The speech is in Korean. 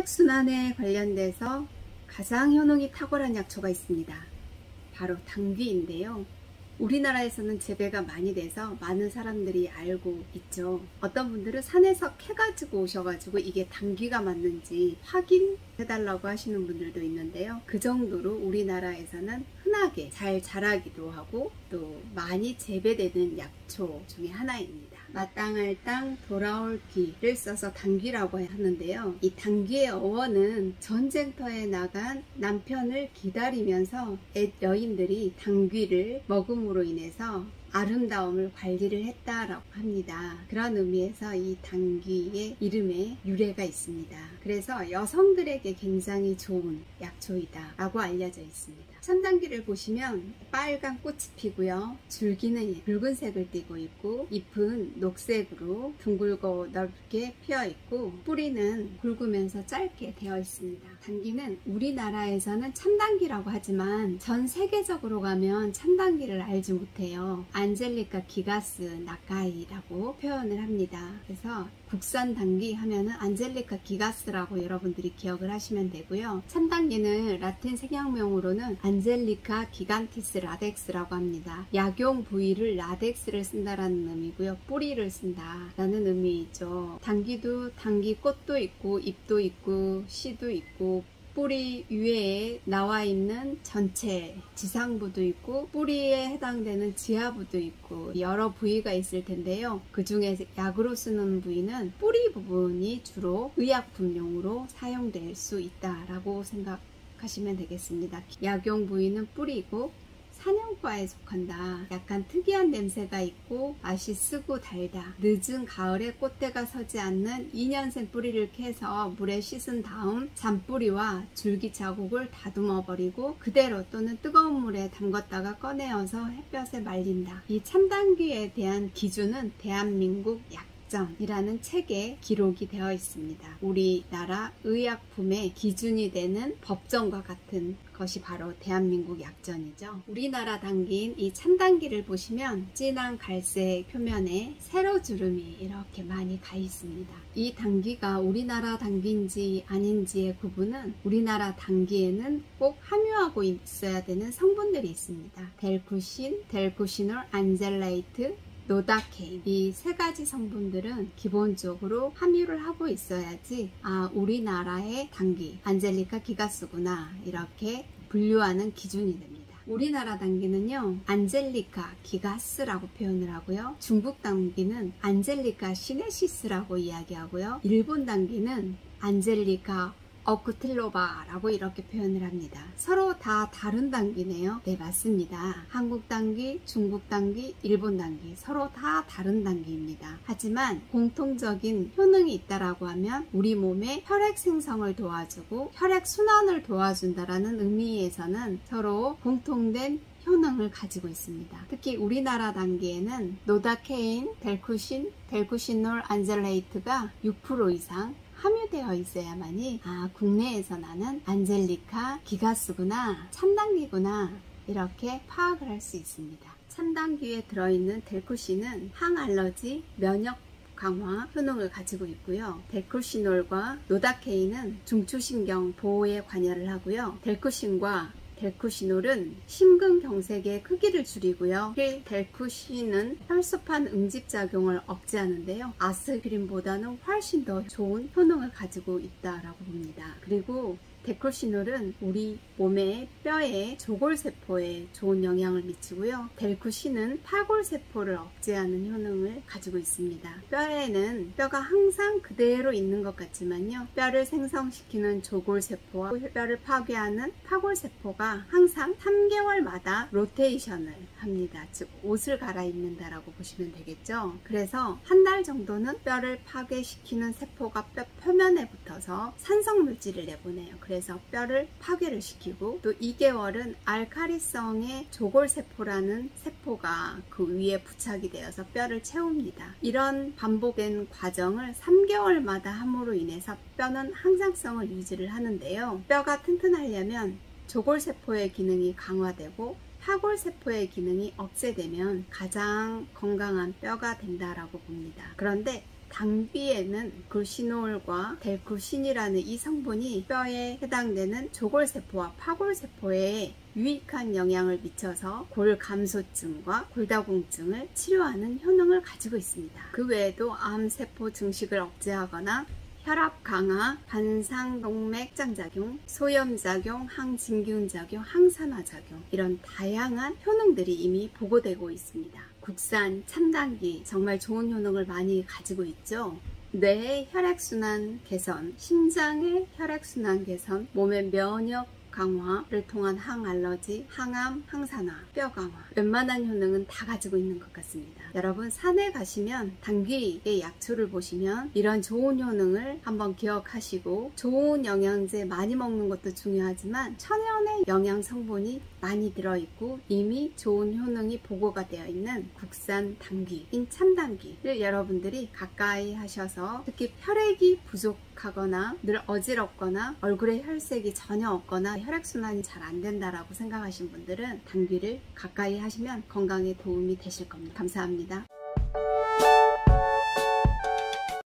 혈액순환에 관련돼서 가장 효능이 탁월한 약초가 있습니다. 바로 당귀인데요. 우리나라에서는 재배가 많이 돼서 많은 사람들이 알고 있죠. 어떤 분들은 산에서 캐가지고 오셔가지고 이게 당귀가 맞는지 확인해달라고 하시는 분들도 있는데요. 그 정도로 우리나라에서는 흔하게 잘 자라기도 하고 또 많이 재배되는 약초 중에 하나입니다. 마땅할 땅 돌아올 귀를 써서 당귀라고 하는데요. 이 당귀의 어원은 전쟁터에 나간 남편을 기다리면서 옛 여인들이 당귀를 먹음으로 인해서 아름다움을 관리를 했다라고 합니다. 그런 의미에서 이 당귀의 이름에 유래가 있습니다. 그래서 여성들에게 굉장히 좋은 약초이다 라고 알려져 있습니다. 참당귀를 보시면 빨간 꽃이 피고요. 줄기는 붉은색을 띠고 있고 잎은 녹색으로 둥글고 넓게 피어 있고 뿌리는 굵으면서 짧게 되어 있습니다. 당귀는 우리나라에서는 참당귀라고 하지만 전 세계적으로 가면 참당귀를 알지 못해요. 안젤리카 기가스 나카이라고 표현을 합니다. 그래서 국산 당귀 하면은 안젤리카 기가스라고 여러분들이 기억을 하시면 되고요. 참당귀는 라틴 색약명으로는 안젤리카 기간티스 라덱스라고 합니다. 약용 부위를 라덱스를 쓴다라는 의미고요. 뿌리를 쓴다라는 의미이죠. 당귀도 당귀 꽃도 있고 잎도 있고 씨도 있고 뿌리 위에 나와 있는 전체 지상부도 있고 뿌리에 해당되는 지하부도 있고 여러 부위가 있을 텐데요. 그 중에 약으로 쓰는 부위는 뿌리 부분이 주로 의약품용으로 사용될 수 있다라고 생각하시면 되겠습니다. 약용 부위는 뿌리고 사냥과에 속한다. 약간 특이한 냄새가 있고 맛이 쓰고 달다. 늦은 가을에 꽃대가 서지 않는 2년생 뿌리를 캐서 물에 씻은 다음 잔뿌리와 줄기 자국을 다듬어 버리고 그대로 또는 뜨거운 물에 담갔다가 꺼내어서 햇볕에 말린다. 이 참당귀에 대한 기준은 대한민국 약전이라는 책에 기록이 되어 있습니다. 우리나라 의약품의 기준이 되는 법정과 같은 것이 바로 대한민국 약전이죠. 우리나라 당귀인 이 참당귀를 보시면 진한 갈색 표면에 세로주름이 이렇게 많이 가 있습니다. 이 당귀가 우리나라 당귀인지 아닌지의 구분은 우리나라 당귀에는 꼭 함유하고 있어야 되는 성분들이 있습니다. 델쿠신, 델쿠시놀, 안젤레이트, 노다케인 이 세 가지 성분들은 기본적으로 함유를 하고 있어야지 우리나라의 당귀 안젤리카 기가스구나 이렇게 분류하는 기준이 됩니다. 우리나라 당귀는요 안젤리카 기가스라고 표현을 하고요. 중국 당귀는 안젤리카 시네시스라고 이야기하고요. 일본 당귀는 안젤리카 어쿠틸로바라고 이렇게 표현을 합니다. 서로 다 다른 당귀네요. 네, 맞습니다. 한국 당귀, 중국 당귀, 일본 당귀 서로 다 다른 당귀입니다. 하지만 공통적인 효능이 있다라고 하면 우리 몸의 혈액 생성을 도와주고 혈액 순환을 도와준다라는 의미에서는 서로 공통된 효능을 가지고 있습니다. 특히 우리나라 당귀에는 노다케인, 델쿠신, 델쿠시놀, 안젤레이트가 6% 이상 함유되어 있어야만이 국내에서 나는 안젤리카 기가스구나 참당귀구나 이렇게 파악을 할 수 있습니다. 참당귀에 들어있는 델쿠신은 항알러지, 면역 강화 효능을 가지고 있고요. 델쿠시놀과 노다케인은 중추신경 보호에 관여를 하고요. 델쿠시놀은 심근경색의 크기를 줄이고요. 델쿠신은 혈소판 응집작용을 억제하는데요. 아스피린보다는 훨씬 더 좋은 효능을 가지고 있다라고 봅니다. 그리고 델쿠시놀은 우리 몸의 뼈의 조골세포에 좋은 영향을 미치고요. 델쿠신은 파골세포를 억제하는 효능을 가지고 있습니다. 뼈에는 뼈가 항상 그대로 있는 것 같지만요. 뼈를 생성시키는 조골세포와 뼈를 파괴하는 파골세포가 항상 3개월마다 로테이션을 합니다. 즉 옷을 갈아입는다라고 보시면 되겠죠. 그래서 한 달 정도는 뼈를 파괴시키는 세포가 뼈 표면에 붙어서 산성물질을 내보내요. 그래서 뼈를 파괴를 시키고 또 2개월은 알카리성의 조골세포라는 세포가 그 위에 부착이 되어서 뼈를 채웁니다. 이런 반복된 과정을 3개월마다 함으로 인해서 뼈는 항상성을 유지를 하는데요. 뼈가 튼튼하려면 조골세포의 기능이 강화되고 파골세포의 기능이 억제되면 가장 건강한 뼈가 된다라고 봅니다. 그런데 당귀에는 글시놀과 델쿠신이라는 이 성분이 뼈에 해당되는 조골세포와 파골세포에 유익한 영향을 미쳐서 골감소증과 골다공증을 치료하는 효능을 가지고 있습니다. 그 외에도 암세포 증식을 억제하거나 혈압 강화, 반상동맥 확장작용, 소염작용, 항진균작용, 항산화작용 이런 다양한 효능들이 이미 보고되고 있습니다. 국산 참당귀 정말 좋은 효능을 많이 가지고 있죠. 뇌의 혈액순환 개선, 심장의 혈액순환 개선, 몸의 면역 강화를 통한 항알러지, 항암, 항산화, 뼈 강화 웬만한 효능은 다 가지고 있는 것 같습니다. 여러분 산에 가시면 당귀의 약초를 보시면 이런 좋은 효능을 한번 기억하시고 좋은 영양제 많이 먹는 것도 중요하지만 천연의 영양 성분이 많이 들어있고 이미 좋은 효능이 보고가 되어 있는 국산 당귀인 참당귀를 여러분들이 가까이 하셔서 특히 혈액이 부족하거나 늘 어지럽거나 얼굴에 혈색이 전혀 없거나 혈액순환이 잘 안 된다라고 생각하신 분들은 당귀를 가까이 하시면 건강에 도움이 되실 겁니다. 감사합니다.